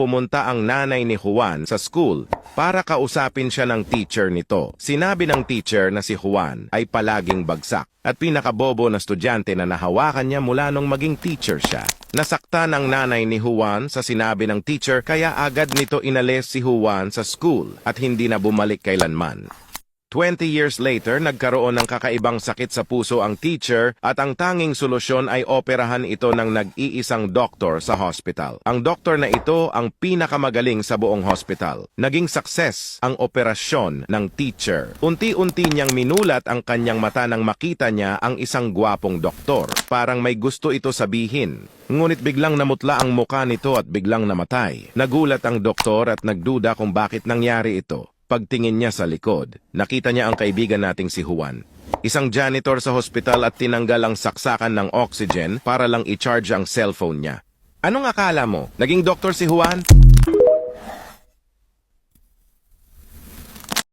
pumunta ang nanay ni Juan sa school para kausapin siya ng teacher nito. Sinabi ng teacher na si Juan ay palaging bagsak at pinakabobo na estudyante na nahawakan niya mula nung maging teacher siya. Nasaktan ang nanay ni Juan sa sinabi ng teacher kaya agad nito inalis si Juan sa school at hindi na bumalik kailanman. 20 years later, nagkaroon ng kakaibang sakit sa puso ang teacher at ang tanging solusyon ay operahan ito ng nag-iisang doktor sa hospital. Ang doktor na ito ang pinakamagaling sa buong hospital. Naging success ang operasyon ng teacher. Unti-unti niyang minulat ang kanyang mata nang makita niya ang isang gwapong doktor. Parang may gusto ito sabihin. Ngunit biglang namutla ang muka nito at biglang namatay. Nagulat ang doktor at nagduda kung bakit nangyari ito. Pagtingin niya sa likod, nakita niya ang kaibigan nating si Juan. Isang janitor sa hospital at tinanggal ang saksakan ng oxygen para lang i-charge ang cellphone niya. Anong akala mo? Naging doktor si Juan?